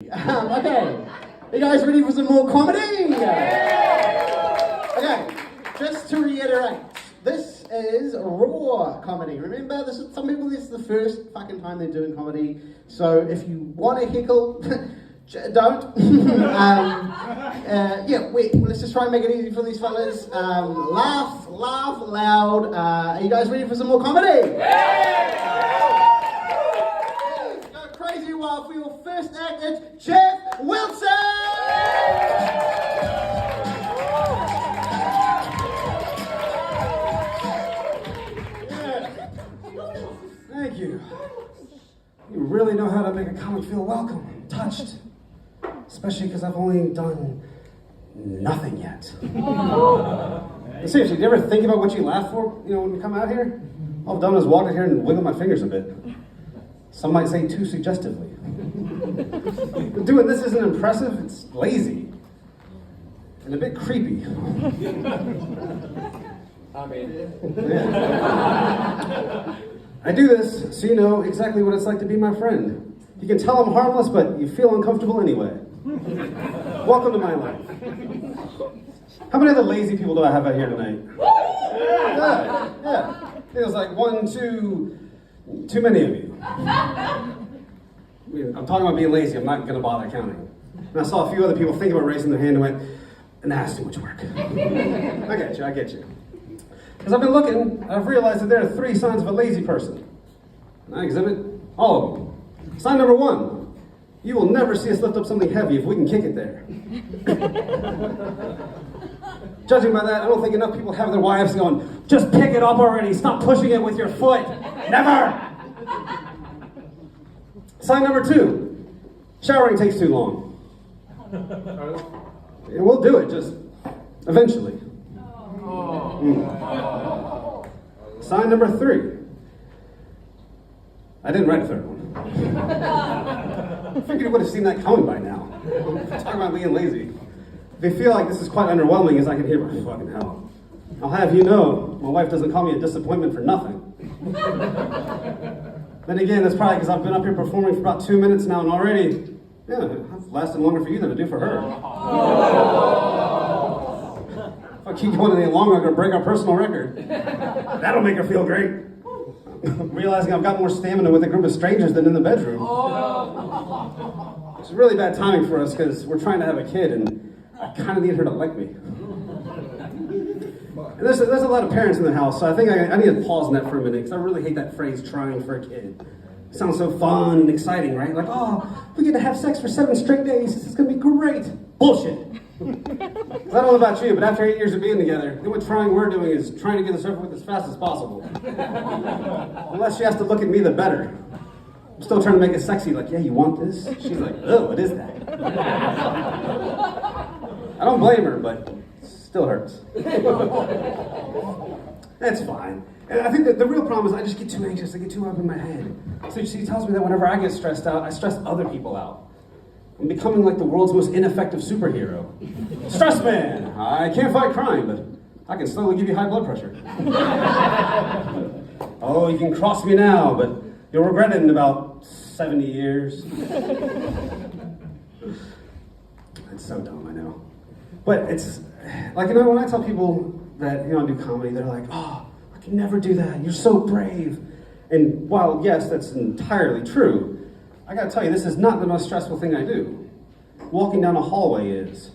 Okay, you guys ready for some more comedy? Okay, just to reiterate, this is raw comedy. Remember, some people, this is the first fucking time they're doing comedy, so if you want to heckle, don't. Let's just try and make it easy for these fellas. Laugh loud. Are you guys ready for some more comedy? Go crazy wild for your first act. It's Geoff Wilson! Thank you. You really know how to make a comic feel welcome, touched. Especially because I've only done nothing yet. Seriously, do you ever think about what you laugh for, when you come out here? All I've done is walk in here and wiggle my fingers a bit. Some might say too suggestively. But doing this isn't impressive, it's lazy. And a bit creepy. I do this so you know exactly what it's like to be my friend. You can tell I'm harmless, but you feel uncomfortable anyway. Welcome to my life. How many of the lazy people do I have out here tonight? Yeah. It was like 1, 2, too many of you. I'm talking about being lazy, I'm not going to bother counting. And I saw a few other people think about raising their hand and went, and that's too much work. I get you. As I've been looking, I've realized that there are 3 signs of a lazy person. And I exhibit all of them. Sign number 1. You will never see us lift up something heavy if we can kick it there. Judging by that, I don't think enough people have their wives going, just pick it up already, stop pushing it with your foot. Never! Sign number 2. Showering takes too long. Yeah, we'll do it, just eventually. Sign number 3. I didn't write a 3rd one. I figured you would have seen that coming by now. Talking about being lazy. If you feel like this is quite underwhelming, as I can hear, my fucking hell, I'll have you know, my wife doesn't call me a disappointment for nothing. Then again, that's probably because I've been up here performing for about 2 minutes now, and already, I've lasted longer for you than I do for her. If I keep going any longer, I'm going to break our personal record. That'll make her feel great. Realizing I've got more stamina with a group of strangers than in the bedroom. It's really bad timing for us because we're trying to have a kid and I kind of need her to like me. And there's a lot of parents in the house, so I think I need to pause on that for a minute because I really hate that phrase, trying for a kid. It sounds so fun and exciting, right? Like, oh, we get to have sex for 7 straight days. This is going to be great. Bullshit. I don't know about you, but after 8 years of being together, the only trying we're doing is trying to get this over with as fast as possible. The less she has to look at me, the better. I'm still trying to make it sexy, like, yeah, you want this? She's like, oh, what is that? I don't blame her, but it still hurts. That's fine. And I think that the real problem is I just get too anxious, I get too up in my head. So she tells me that whenever I get stressed out, I stress other people out. I'm becoming like the world's most ineffective superhero. Stress man! I can't fight crime, but I can slowly give you high blood pressure. Oh, you can cross me now, but you'll regret it in about 70 years. It's so dumb, I know. But it's, like, when I tell people that, I do comedy, they're like, oh, I can never do that, you're so brave. And while, yes, that's entirely true, I gotta tell you, this is not the most stressful thing I do. Walking down a hallway is.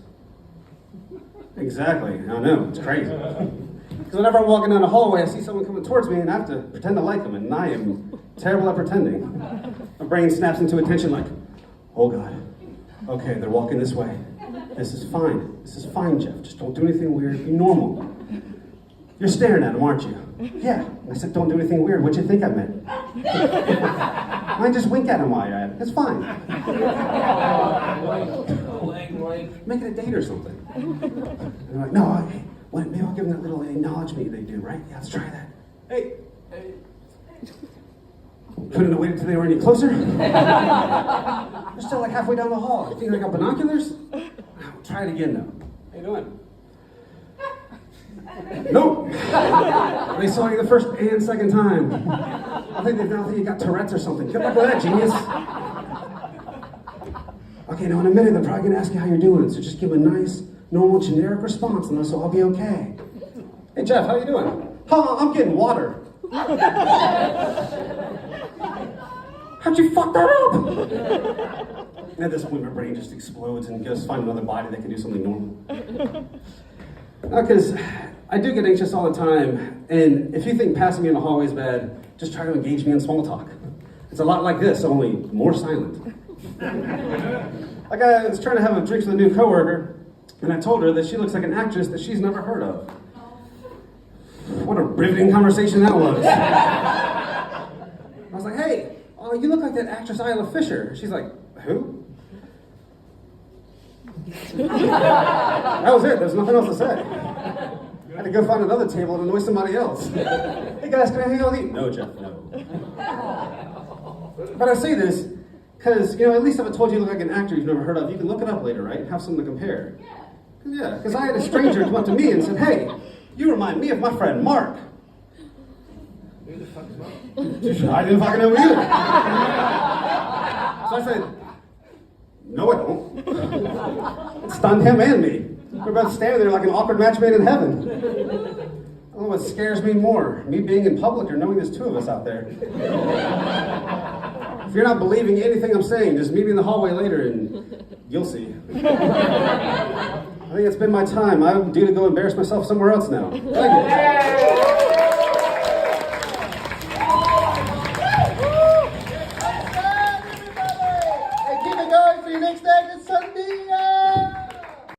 Exactly, I know, it's crazy. Because whenever I'm walking down a hallway, I see someone coming towards me and I have to pretend to like them, and I am terrible at pretending. My brain snaps into attention like, oh God, okay, they're walking this way. This is fine, Geoff, just don't do anything weird, be normal. You're staring at him, aren't you? Yeah. I said, don't do anything weird. What'd you think I meant? I just wink at him while you're at it. It's fine. Make it a date or something. And they're like, no, hey, maybe I'll give them that little acknowledgement they do, right? Yeah, let's try that. Hey. Couldn't have waited until they were any closer. We're still like halfway down the hall. You think I got binoculars? Try it again, though. How you doing? Nope. They saw you the first and second time. I think they now think you got Tourette's or something. Good luck with that, genius. Okay, now in a minute, they're probably gonna ask you how you're doing, so just give a nice, normal, generic response, and so I'll be okay. Hey, Geoff, how you doing? Huh, I'm getting water. How'd you fuck that up? And at this point, my brain just explodes and goes find another body that can do something normal. Because I do get anxious all the time, and if you think passing me in the hallway is bad, just try to engage me in small talk. It's a lot like this, only more silent. Like I was trying to have a drink with a new coworker, and I told her that she looks like an actress that she's never heard of. What a riveting conversation that was. I was like, hey, you look like that actress Isla Fisher. She's like, who? That was it. There's nothing else to say. I had to go find another table and annoy somebody else. Hey guys, can I hang out with you? No, Geoff, no. But I say this because, at least if I told you you look like an actor you've never heard of, you can look it up later, right? Have something to compare. Yeah, because I had a stranger come up to me and said, hey, you remind me of my friend Mark. Who the fuck is Mark? I didn't fucking know either. So I said, no, I don't. It stunned him and me. We're both standing there like an awkward match made in heaven. I don't know what scares me more, me being in public or knowing there's two of us out there. If you're not believing anything I'm saying, just meet me in the hallway later and you'll see. I think it's been my time. I'm due to go embarrass myself somewhere else now. Thank you.